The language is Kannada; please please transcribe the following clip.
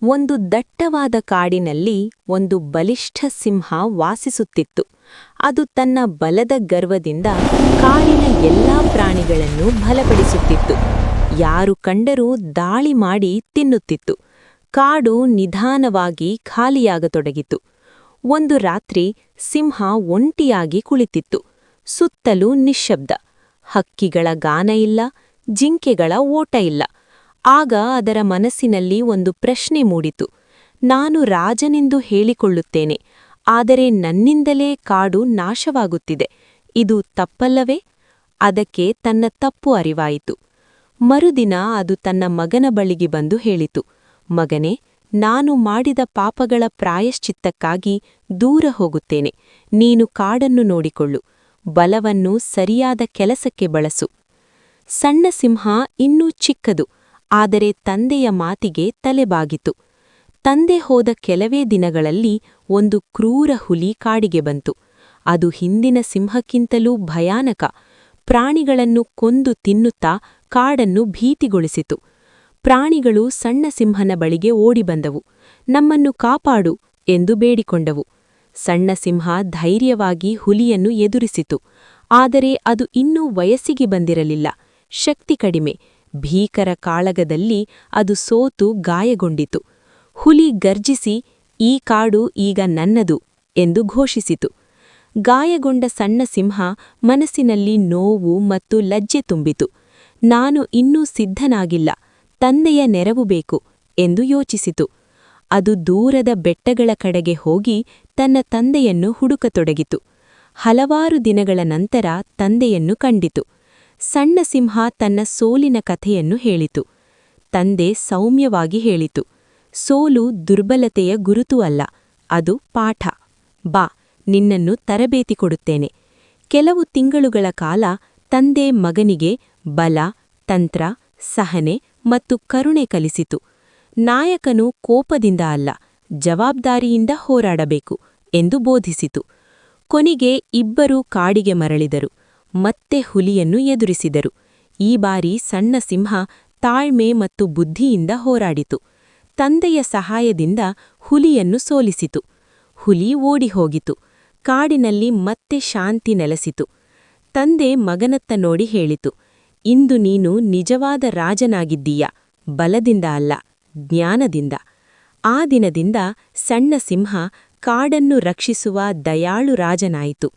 ಒಂದು ದಟ್ಟವಾದ ಕಾಡಿನಲ್ಲಿ ಒಂದು ಬಲಿಷ್ಠ ಸಿಂಹ ವಾಸಿಸುತ್ತಿತ್ತು. ಅದು ತನ್ನ ಬಲದ ಗರ್ವದಿಂದ ಕಾಡಿನ ಎಲ್ಲಾ ಪ್ರಾಣಿಗಳನ್ನು ಬಲಪಡಿಸುತ್ತಿತ್ತು. ಯಾರು ಕಂಡರೂ ದಾಳಿ ಮಾಡಿ ತಿನ್ನುತ್ತಿತ್ತು. ಕಾಡು ನಿಧಾನವಾಗಿ ಖಾಲಿಯಾಗತೊಡಗಿತು. ಒಂದು ರಾತ್ರಿ ಸಿಂಹ ಒಂಟಿಯಾಗಿ ಕುಳಿತಿತ್ತು. ಸುತ್ತಲೂ ನಿಶ್ಶಬ್ದ. ಹಕ್ಕಿಗಳ ಗಾನ ಇಲ್ಲ, ಜಿಂಕೆಗಳ ಓಟ ಇಲ್ಲ. ಆಗ ಅದರ ಮನಸ್ಸಿನಲ್ಲಿ ಒಂದು ಪ್ರಶ್ನೆ ಮೂಡಿತು. ನಾನು ರಾಜನೆಂದು ಹೇಳಿಕೊಳ್ಳುತ್ತೇನೆ, ಆದರೆ ನನ್ನಿಂದಲೇ ಕಾಡು ನಾಶವಾಗುತ್ತಿದೆ. ಇದು ತಪ್ಪಲ್ಲವೇ? ಅದಕ್ಕೆ ತನ್ನ ತಪ್ಪು ಅರಿವಾಯಿತು. ಮರುದಿನ ಅದು ತನ್ನ ಮಗನ ಬಳಿಗೆ ಬಂದು ಹೇಳಿತು, ಮಗನೇ, ನಾನು ಮಾಡಿದ ಪಾಪಗಳ ಪ್ರಾಯಶ್ಚಿತ್ತಕ್ಕಾಗಿ ದೂರ ಹೋಗುತ್ತೇನೆ. ನೀನು ಕಾಡನ್ನು ನೋಡಿಕೊಳ್ಳು. ಬಲವನ್ನು ಸರಿಯಾದ ಕೆಲಸಕ್ಕೆ ಬಳಸು. ಸಣ್ಣ ಸಿಂಹ ಇನ್ನೂ ಚಿಕ್ಕದು, ಆದರೆ ತಂದೆಯ ಮಾತಿಗೆ ತಲೆಬಾಗಿತು. ತಂದೆ ಹೋದ ಕೆಲವೇ ದಿನಗಳಲ್ಲಿ ಒಂದು ಕ್ರೂರ ಹುಲಿ ಕಾಡಿಗೆ ಬಂತು. ಅದು ಹಿಂದಿನ ಸಿಂಹಕ್ಕಿಂತಲೂ ಭಯಾನಕ. ಪ್ರಾಣಿಗಳನ್ನು ಕೊಂದು ತಿನ್ನುತ್ತಾ ಕಾಡನ್ನು ಭೀತಿಗೊಳಿಸಿತು. ಪ್ರಾಣಿಗಳು ಸಣ್ಣ ಸಿಂಹನ ಬಳಿಗೆ ಓಡಿಬಂದವು. ನಮ್ಮನ್ನು ಕಾಪಾಡು ಎಂದು ಬೇಡಿಕೊಂಡವು. ಸಣ್ಣ ಸಿಂಹ ಧೈರ್ಯವಾಗಿ ಹುಲಿಯನ್ನು ಎದುರಿಸಿತು. ಆದರೆ ಅದು ಇನ್ನೂ ವಯಸ್ಸಿಗೆ ಬಂದಿರಲಿಲ್ಲ. ಶಕ್ತಿ ಕಡಿಮೆ. ಭೀಕರ ಕಾಳಗದಲ್ಲಿ ಅದು ಸೋತು ಗಾಯಗೊಂಡಿತು. ಹುಲಿ ಗರ್ಜಿಸಿ, ಈ ಕಾಡು ಈಗ ನನ್ನದು ಎಂದು ಘೋಷಿಸಿತು. ಗಾಯಗೊಂಡ ಸಣ್ಣ ಸಿಂಹ ಮನಸ್ಸಿನಲ್ಲಿ ನೋವು ಮತ್ತು ಲಜ್ಜೆ ತುಂಬಿತು. ನಾನು ಇನ್ನೂ ಸಿದ್ಧನಾಗಿಲ್ಲ, ತಂದೆಯ ನೆರವು ಬೇಕು ಎಂದು ಯೋಚಿಸಿತು. ಅದು ದೂರದ ಬೆಟ್ಟಗಳ ಕಡೆಗೆ ಹೋಗಿ ತನ್ನ ತಂದೆಯನ್ನು ಹುಡುಕತೊಡಗಿತು. ಹಲವಾರು ದಿನಗಳ ನಂತರ ತಂದೆಯನ್ನು ಕಂಡಿತು. ಸಣ್ಣ ಸಿಂಹ ತನ್ನ ಸೋಲಿನ ಕಥೆಯನ್ನು ಹೇಳಿತು. ತಂದೆ ಸೌಮ್ಯವಾಗಿ ಹೇಳಿತು, ಸೋಲು ದುರ್ಬಲತೆಯ ಗುರುತು ಅಲ್ಲ, ಅದು ಪಾಠ. ಬಾ, ನಿನ್ನನ್ನು ತರಬೇತಿ ಕೊಡುತ್ತೇನೆ. ಕೆಲವು ತಿಂಗಳುಗಳ ಕಾಲ ತಂದೆ ಮಗನಿಗೆ ಬಲ, ತಂತ್ರ, ಸಹನೆ ಮತ್ತು ಕರುಣೆ ಕಲಿಸಿತು. ನಾಯಕನು ಕೋಪದಿಂದ ಅಲ್ಲ, ಜವಾಬ್ದಾರಿಯಿಂದ ಹೋರಾಡಬೇಕು ಎಂದು ಬೋಧಿಸಿತು. ಕೊನೆಗೆ ಇಬ್ಬರೂ ಕಾಡಿಗೆ ಮರಳಿದರು. ಮತ್ತೆ ಹುಲಿಯನ್ನು ಎದುರಿಸಿದರು. ಈ ಬಾರಿ ಸಣ್ಣ ಸಿಂಹ ತಾಳ್ಮೆ ಮತ್ತು ಬುದ್ಧಿಯಿಂದ ಹೋರಾಡಿತು. ತಂದೆಯ ಸಹಾಯದಿಂದ ಹುಲಿಯನ್ನು ಸೋಲಿಸಿತು. ಹುಲಿ ಓಡಿಹೋಗಿತು. ಕಾಡಿನಲ್ಲಿ ಮತ್ತೆ ಶಾಂತಿ ನೆಲೆಸಿತು. ತಂದೆ ಮಗನತ್ತ ನೋಡಿ ಹೇಳಿತು, ಇಂದು ನೀನು ನಿಜವಾದ ರಾಜನಾಗಿದ್ದೀಯ, ಬಲದಿಂದ ಅಲ್ಲ, ಜ್ಞಾನದಿಂದ. ಆ ದಿನದಿಂದ ಸಣ್ಣ ಸಿಂಹ ಕಾಡನ್ನು ರಕ್ಷಿಸುವ ದಯಾಳು ರಾಜನಾಯಿತು.